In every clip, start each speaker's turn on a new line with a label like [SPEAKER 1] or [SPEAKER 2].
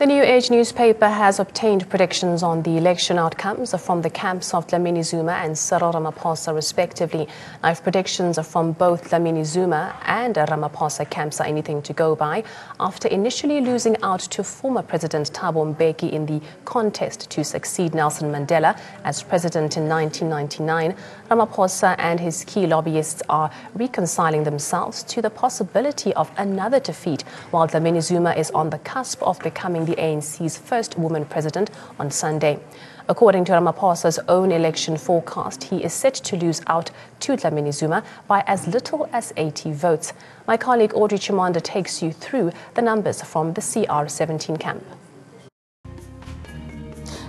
[SPEAKER 1] The New Age newspaper has obtained predictions on the election outcomes from the camps of Dlamini Zuma and Cyril Ramaphosa, respectively. Now, if predictions from both Dlamini Zuma and Ramaphosa camps are anything to go by, after initially losing out to former President Thabo Mbeki in the contest to succeed Nelson Mandela as president in 1999, Ramaphosa and his key lobbyists are reconciling themselves to the possibility of another defeat, while Dlamini Zuma is on the cusp of becoming the ANC's first woman president on Sunday. According to Ramaphosa's own election forecast, he is set to lose out to Dlamini Zuma by as little as 80 votes. My colleague Audrey Chimanda takes you through the numbers from the CR17 camp.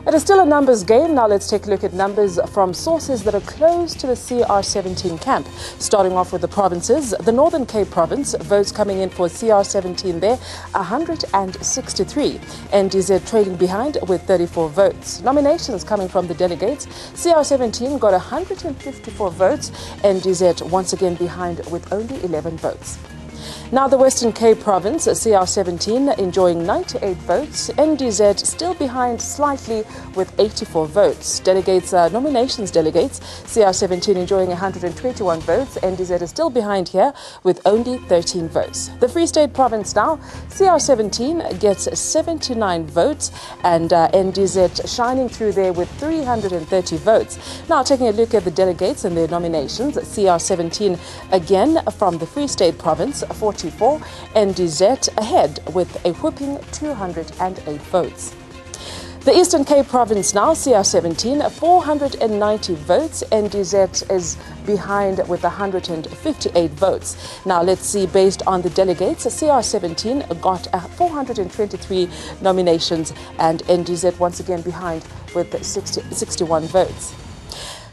[SPEAKER 2] It is still a numbers game. Now let's take a look at numbers from sources that are close to the CR17 camp. Starting off with the provinces, the Northern Cape province, votes coming in for CR17 there, 163. NDZ trailing behind with 34 votes. Nominations coming from the delegates, CR17 got 154 votes, NDZ once again behind with only 11 votes. Now the Western Cape province, CR17 enjoying 98 votes, NDZ still behind slightly with 84 votes. Nominations delegates, CR17 enjoying 121 votes, NDZ is still behind here with only 13 votes. The Free State province now, CR17 gets 79 votes and NDZ shining through there with 330 votes. Now taking a look at the delegates and their nominations, CR17 again from the Free State province, 44, NDZ ahead with a whopping 208 votes. The Eastern Cape province now, CR17, 490 votes. NDZ is behind with 158 votes. Now let's see, based on the delegates, CR17 got 423 nominations and NDZ once again behind with 61 votes.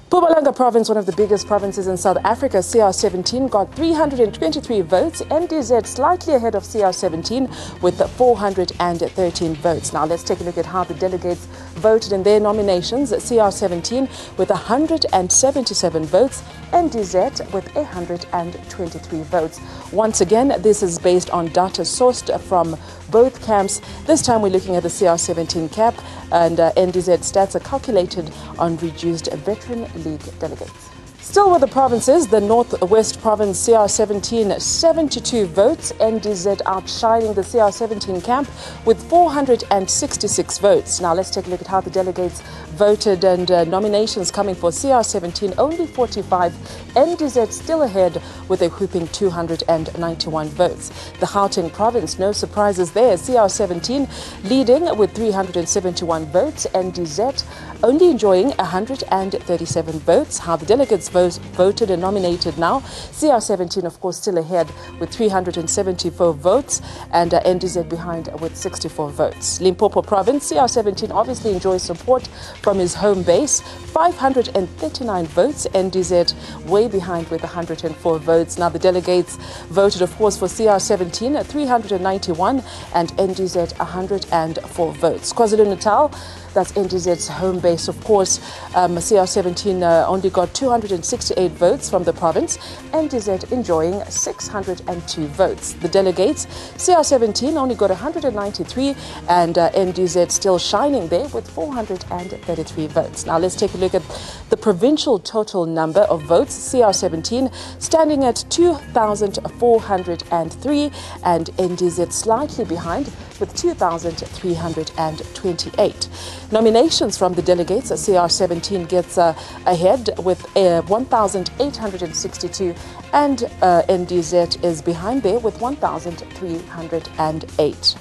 [SPEAKER 2] Mpumalanga province, one of the biggest provinces in South Africa, CR17 got 323 votes. NDZ slightly ahead of CR17 with 413 votes. Now let's take a look at how the delegates voted in their nominations. CR17 with 177 votes, NDZ with 123 votes. Once again, this is based on data sourced from both camps. This time we're looking at the CR17 cap, and NDZ stats are calculated on reduced veteran league delegates. Still with the provinces, the Northwest province, CR17, 72 votes. NDZ outshining the CR17 camp with 466 votes. Now let's take a look at how the delegates voted and nominations coming for CR17, only 45. NDZ still ahead with a whooping 291 votes. The Gauteng province, no surprises there. CR17 leading with 371 votes. NDZ only enjoying 137 votes. How the delegates voted and nominated now. CR17, of course, still ahead with 374 votes and NDZ behind with 64 votes. Limpopo province, CR17 obviously enjoys support from his home base. 539 votes. NDZ way behind with 104 votes. Now the delegates voted, of course, for CR17 391 and NDZ 104 votes. KwaZulu-Natal, that's NDZ's home base, of course. CR17 only got 268 votes from the province. NDZ enjoying 602 votes. The delegates, CR17 only got 193 and NDZ still shining there with 433 votes. Now let's take a look at the provincial total number of votes. CR17 standing at 2,403 and NDZ slightly behind with 2,328. Nominations from the delegates, CR17 gets ahead with 1,862 and NDZ is behind there with 1,308.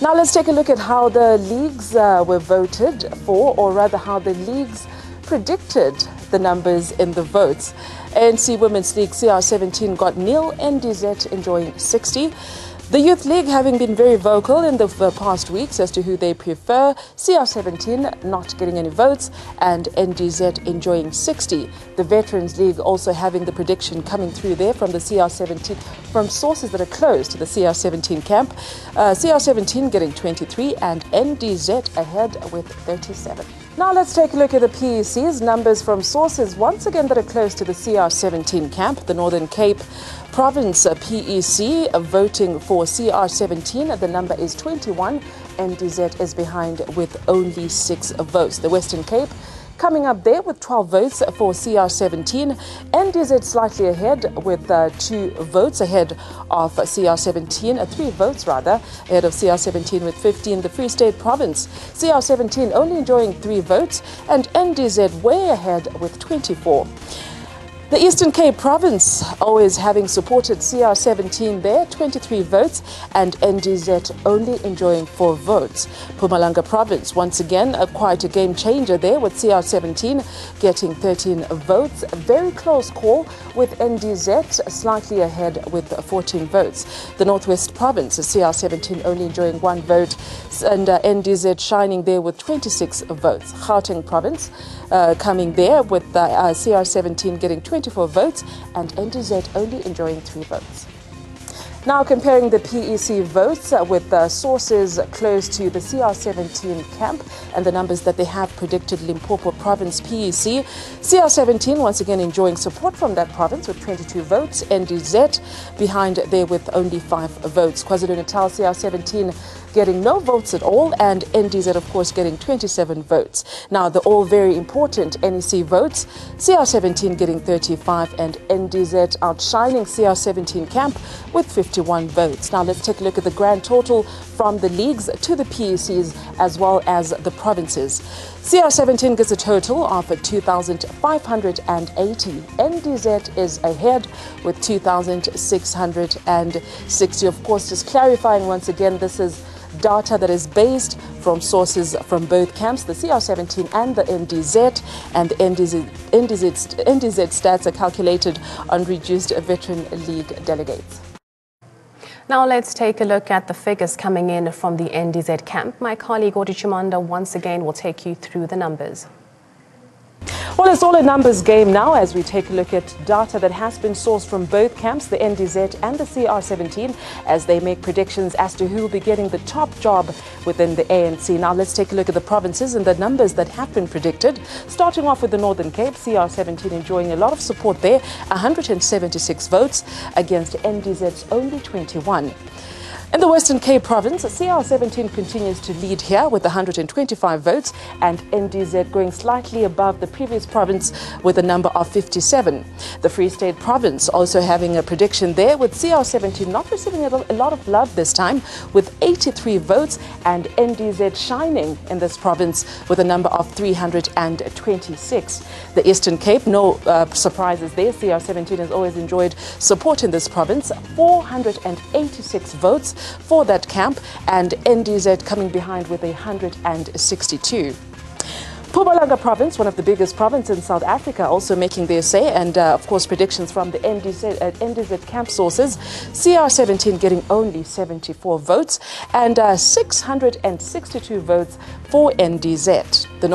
[SPEAKER 2] Now let's take a look at how the leagues were voted for, or rather how the leagues predicted the numbers in the votes. ANC Women's League, CR17 got nil, NDZ enjoying 60. The Youth League having been very vocal in the past weeks as to who they prefer, CR17 not getting any votes and NDZ enjoying 60. The Veterans League also having the prediction coming through there from the CR17, from sources that are close to the CR17 camp. CR17 getting 23 and NDZ ahead with 37. Now let's take a look at the PEC's numbers from sources once again that are close to the CR17 camp. The Northern Cape Province PEC voting for CR17. The number is 21. NDZ is behind with only 6 votes. The Western Cape coming up there with 12 votes for CR17. NDZ slightly ahead with 2 votes ahead of CR17, 3 votes rather, ahead of CR17 with 15. The Free State Province, CR17 only enjoying 3 votes, and NDZ way ahead with 24. The Eastern Cape Province always having supported CR17 there, 23 votes, and NDZ only enjoying 4 votes. Mpumalanga Province, once again, quite a game changer there with CR17 getting 13 votes. Very close call with NDZ slightly ahead with 14 votes. The Northwest Province, CR17 only enjoying 1 vote, and NDZ shining there with 26 votes. Gauteng Province coming there with CR17 getting 24 votes and NDZ only enjoying 3 votes. Now comparing the PEC votes with sources close to the CR17 camp and the numbers that they have predicted. Limpopo Province PEC, CR17 once again enjoying support from that province with 22 votes. NDZ behind there with only 5 votes. KwaZulu-Natal CR17 getting no votes at all, and NDZ of course getting 27 votes. Now the all very important NEC votes, CR17 getting 35 and NDZ outshining CR17 camp with 51 votes. Now let's take a look at the grand total from the leagues to the PECs as well as the provinces. CR17 gets a total of 2,580. NDZ is ahead with 2,660. Of course, just clarifying once again, this is data that is based from sources from both camps, the CR17 and the NDZ, and the NDZ stats are calculated on reduced Veteran League delegates.
[SPEAKER 1] Now let's take a look at the figures coming in from the NDZ camp. My colleague Odi Chimanda once again will take you through the numbers.
[SPEAKER 2] Well, it's all a numbers game now as we take a look at data that has been sourced from both camps, the NDZ and the CR17, as they make predictions as to who will be getting the top job within the ANC. Now let's take a look at the provinces and the numbers that have been predicted. Starting off with the Northern Cape, CR17 enjoying a lot of support there, 176 votes against NDZ's only 21. In the Western Cape Province, CR17 continues to lead here with 125 votes and NDZ going slightly above the previous province with a number of 57. The Free State Province also having a prediction there with CR17 not receiving a lot of love this time with 83 votes and NDZ shining in this province with a number of 326. The Eastern Cape, no surprises there. CR17 has always enjoyed support in this province, 486 votes for that camp, and NDZ coming behind with 162. Mpumalanga Province, one of the biggest provinces in South Africa, also making their say, and of course predictions from the NDZ camp sources. CR17 getting only 74 votes and 662 votes for NDZ. The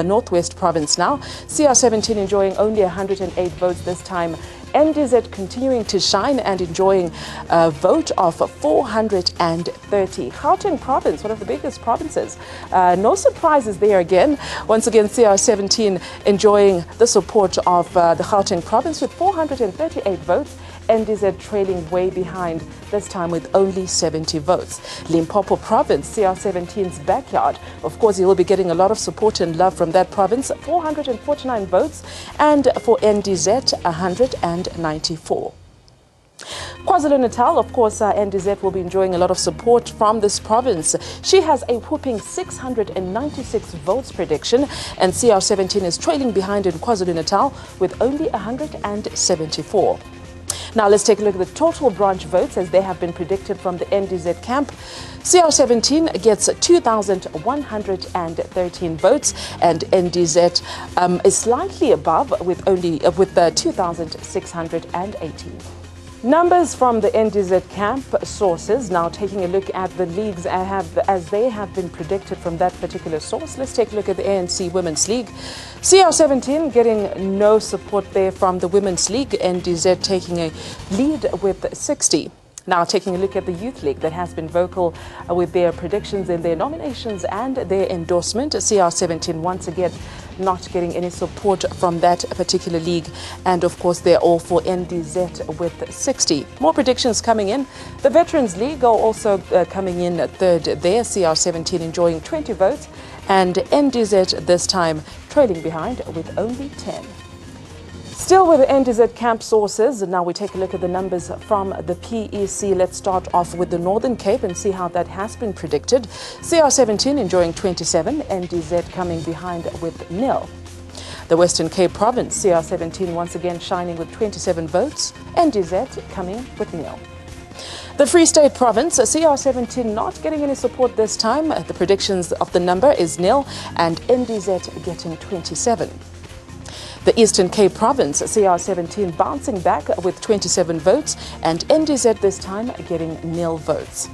[SPEAKER 2] Northwest Province now, CR17 enjoying only 108 votes this time. NDZ continuing to shine and enjoying a vote of 430. Gauteng Province, one of the biggest provinces. No surprises there again. Once again, CR17 enjoying the support of the Gauteng Province with 438 votes. NDZ trailing way behind, this time with only 70 votes. Limpopo Province, CR17's backyard. Of course, he will be getting a lot of support and love from that province, 449 votes, and for NDZ, 194. KwaZulu-Natal, of course, NDZ will be enjoying a lot of support from this province. She has a whooping 696 votes prediction, and CR17 is trailing behind in KwaZulu-Natal with only 174. Now let's take a look at the total branch votes as they have been predicted from the NDZ camp. CR17 gets 2,113 votes, and NDZ is slightly above with 2,618. Numbers from the NDZ camp sources. Now taking a look at the leagues as they have been predicted from that particular source. Let's take a look at the ANC Women's League. CR17 getting no support there from the Women's League. NDZ taking a lead with 60. Now, taking a look at the Youth League that has been vocal with their predictions in their nominations and their endorsement. CR17 once again not getting any support from that particular league. And of course, they're all for NDZ with 60. More predictions coming in. The Veterans League are also coming in third there. CR17 enjoying 20 votes and NDZ this time trailing behind with only 10. Still with the NDZ camp sources, now we take a look at the numbers from the PEC. Let's start off with the Northern Cape and see how that has been predicted. CR17 enjoying 27, NDZ coming behind with 0. The Western Cape Province, CR17 once again shining with 27 votes, NDZ coming with 0. The Free State Province, CR17 not getting any support this time. The predictions of the number is 0 and NDZ getting 27. The Eastern Cape Province, CR17 bouncing back with 27 votes and NDZ this time getting 0 votes.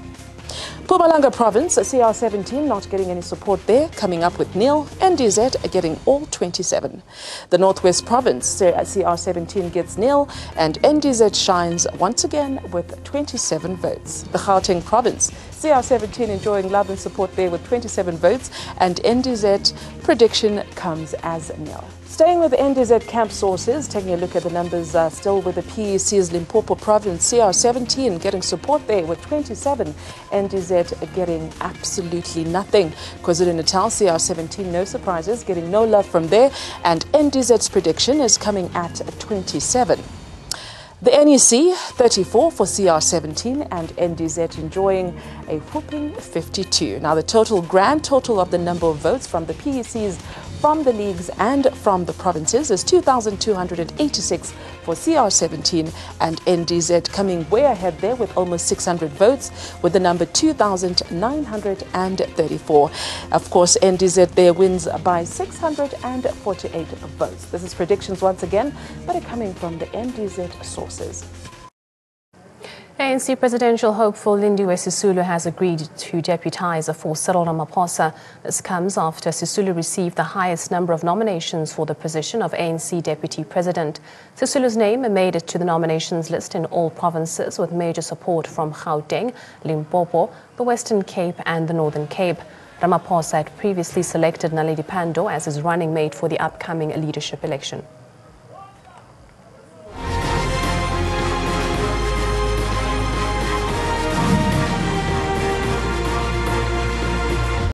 [SPEAKER 2] Mpumalanga Province, CR17 not getting any support there, coming up with 0, NDZ getting all 27. The Northwest Province, CR17 gets 0 and NDZ shines once again with 27 votes. The Gauteng Province, CR17 enjoying love and support there with 27 votes and NDZ prediction comes as 0. Staying with the NDZ camp sources, taking a look at the numbers still with the PEC's Limpopo Province, CR17 getting support there with 27, NDZ getting absolutely nothing. KwaZulu-Natal, CR17, no surprises, getting no love from there, and NDZ's prediction is coming at 27. The NEC, 34 for CR17 and NDZ enjoying a whooping 52. Now the grand total of the number of votes from the PECs, from the leagues and from the provinces is 2,286 for CR17 and NDZ coming way ahead there with almost 600 votes with the number 2,934. Of course, NDZ there wins by 648 votes. This is predictions once again, but are coming from the NDZ sources.
[SPEAKER 1] ANC presidential hopeful Lindiwe Sisulu has agreed to deputize for Cyril Ramaphosa. This comes after Sisulu received the highest number of nominations for the position of ANC deputy president. Sisulu's name made it to the nominations list in all provinces with major support from Gauteng, Limpopo, the Western Cape and the Northern Cape. Ramaphosa had previously selected Naledi Pandor as his running mate for the upcoming leadership election.